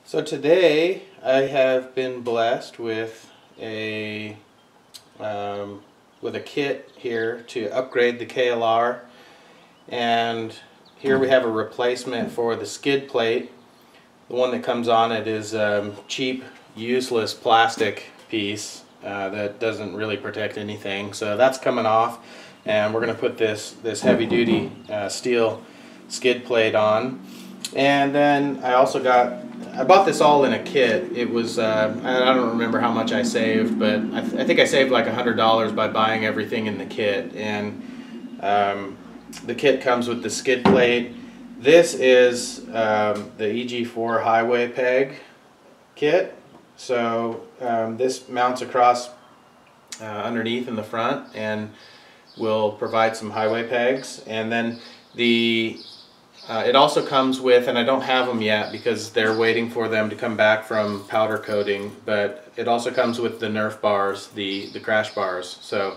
So today I have been blessed with a kit here to upgrade the KLR, and here we have a replacement for the skid plate. The one that comes on it is cheap, useless plastic piece that doesn't really protect anything. So that's coming off, and we're going to put this heavy-duty steel skid plate on. And then I bought this all in a kit. It was, I don't remember how much I saved, but I think I saved like $100 by buying everything in the kit. And the kit comes with the skid plate. This is the EG4 highway peg kit. So this mounts across underneath in the front and will provide some highway pegs. And then it also comes with, and I don't have them yet because they're waiting for them to come back from powder coating, but it also comes with the Nerf bars, the crash bars. So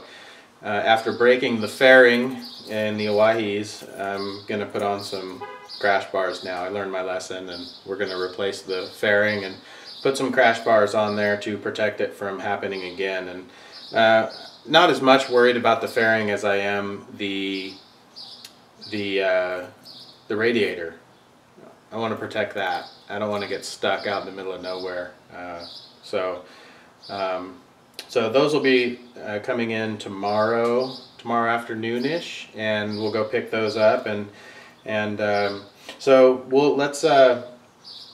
after breaking the fairing in the Owahis, I'm going to put on some crash bars now. I learned my lesson, and we're going to replace the fairing and put some crash bars on there to protect it from happening again. And not as much worried about the fairing as I am the radiator. I want to protect that. I don't want to get stuck out in the middle of nowhere. So those will be coming in tomorrow afternoonish, and we'll go pick those up. So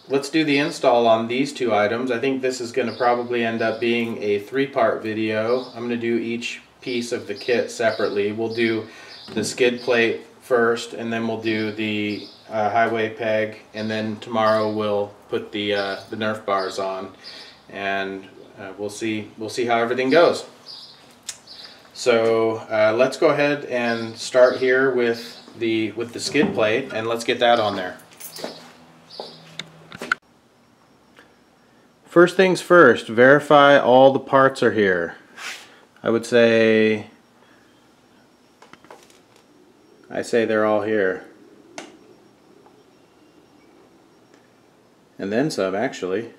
let's do the install on these two items. I think this is going to probably end up being a 3-part video. I'm going to do each piece of the kit separately. We'll do the skid plate first, and then we'll do the highway peg, and then tomorrow we'll put the Nerf bars on, and we'll see how everything goes. So let's go ahead and start here with the skid plate, and let's get that on there. First things first, verify all the parts are here. I say they're all here. And then some, actually.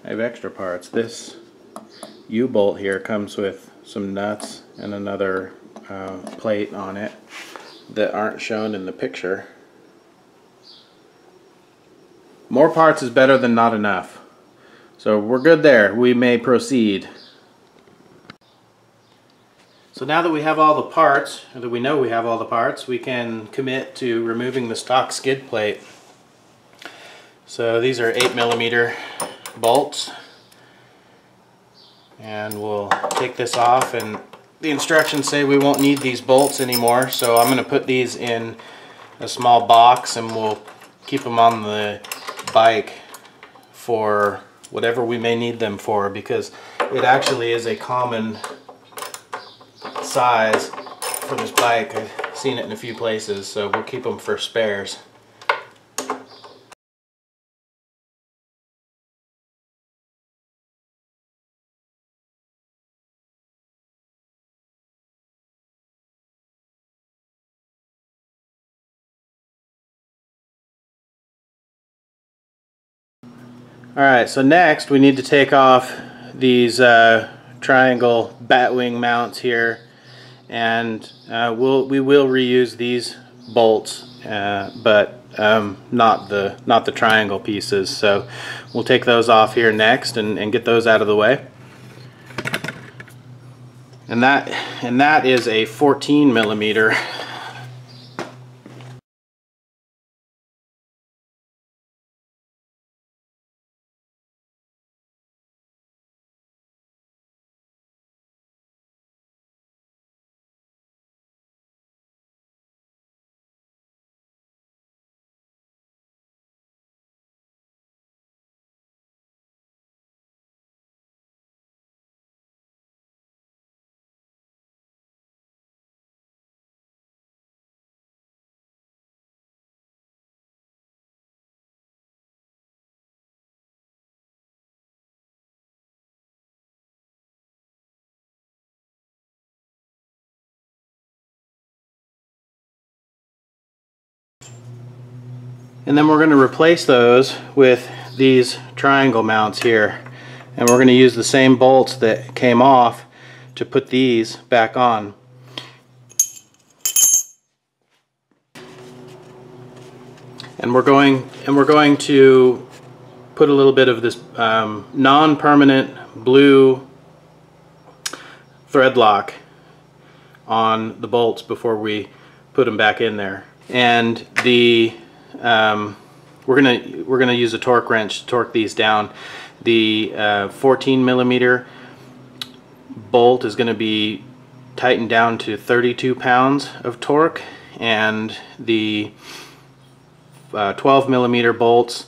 I have extra parts. This U-bolt here comes with some nuts and another plate on it that aren't shown in the picture. More parts is better than not enough. So we're good there. We may proceed. So now that we have all the parts, or that we know we have all the parts, we can commit to removing the stock skid plate. So these are 8mm bolts, and we'll take this off, and the instructions say we won't need these bolts anymore, so I'm going to put these in a small box, and we'll keep them on the bike for whatever we may need them for, because it actually is a common size for this bike. I've seen it in a few places, so we'll keep them for spares. Alright, so next we need to take off these triangle batwing mounts here, and we will reuse these bolts, but not the triangle pieces. So we'll take those off here next and get those out of the way. And that is a 14mm And then we're going to replace those with these triangle mounts here. And we're going to use the same bolts that came off to put these back on. And we're going to put a little bit of this non-permanent blue thread lock on the bolts before we put them back in there. And the we're gonna use a torque wrench to torque these down. The 14 millimeter bolt is going to be tightened down to 32 pounds of torque, and the 12 millimeter bolts,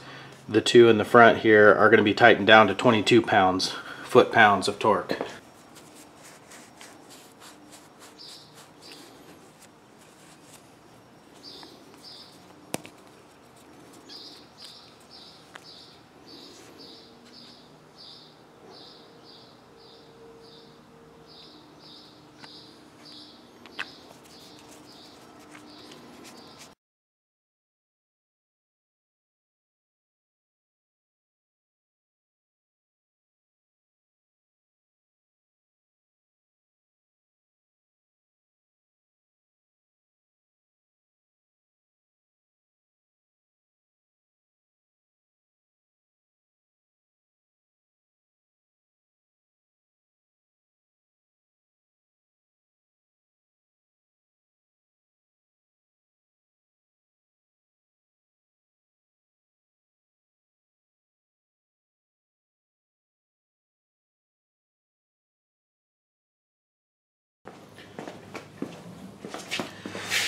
the two in the front here, are going to be tightened down to 22 foot-pounds of torque.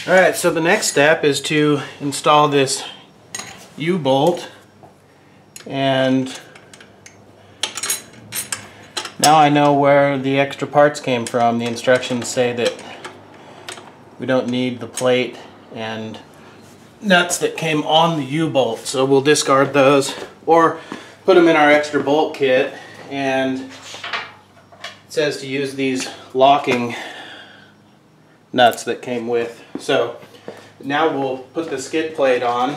Alright, so the next step is to install this U-bolt, and now I know where the extra parts came from. The instructions say that we don't need the plate and nuts that came on the U-bolt, so we'll discard those or put them in our extra bolt kit. And it says to use these locking nuts that came with. So now we'll put the skid plate on.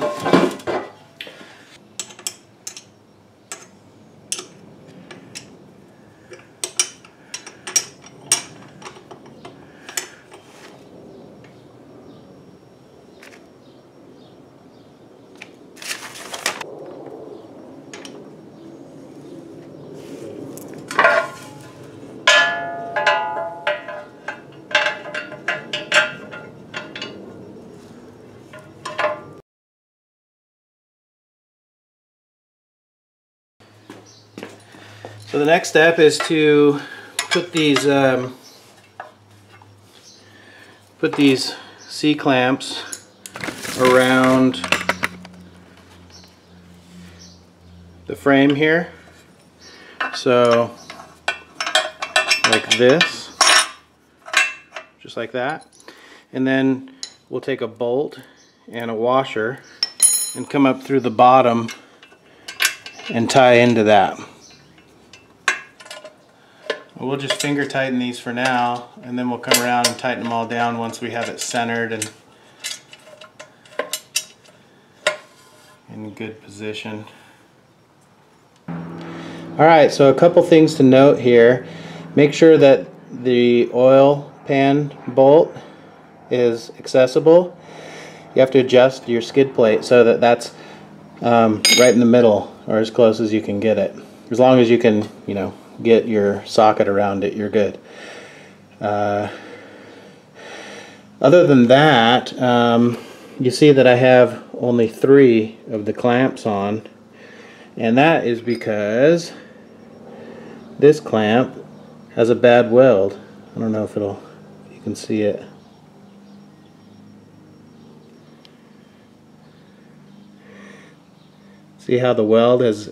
So the next step is to put these C-clamps around the frame here. So like this, just like that. And then we'll take a bolt and a washer and come up through the bottom and tie into that. We'll just finger tighten these for now, and then we'll come around and tighten them all down once we have it centered and in good position. Alright, so a couple things to note here. Make sure that the oil pan bolt is accessible. You have to adjust your skid plate so that that's right in the middle, or as close as you can get it. As long as you can, you know, get your socket around it, you're good. Other than that, you see that I have only 3 of the clamps on, and that is because this clamp has a bad weld. I don't know if you can see it. See how the weld has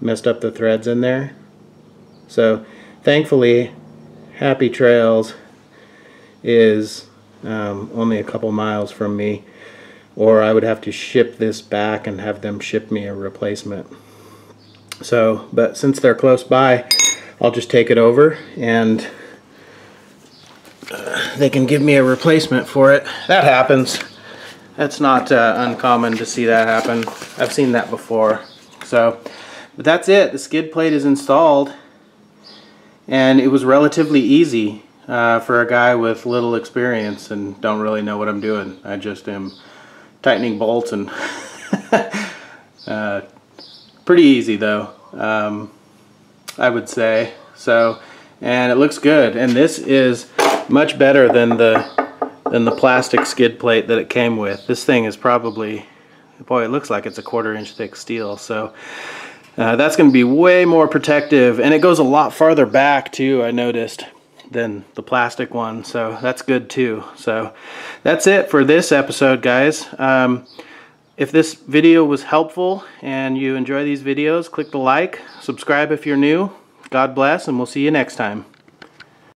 messed up the threads in there? So thankfully Happy Trails is only a couple miles from me, or I would have to ship this back and have them ship me a replacement. So, but since they're close by, I'll just take it over and they can give me a replacement for it. That happens. That's not uncommon to see that happen. I've seen that before. So, but that's it. The skid plate is installed, and it was relatively easy for a guy with little experience and don't really know what I'm doing. I just am tightening bolts and pretty easy though, I would say. So, and it looks good, and this is much better than the plastic skid plate that it came with. This thing is probably, boy, it looks like it's a 1/4 inch thick steel. So that's going to be way more protective, and it goes a lot farther back too, I noticed, than the plastic one. So that's good too. So that's it for this episode, guys. If this video was helpful and you enjoy these videos, click the like, subscribe if you're new. God bless, and we'll see you next time.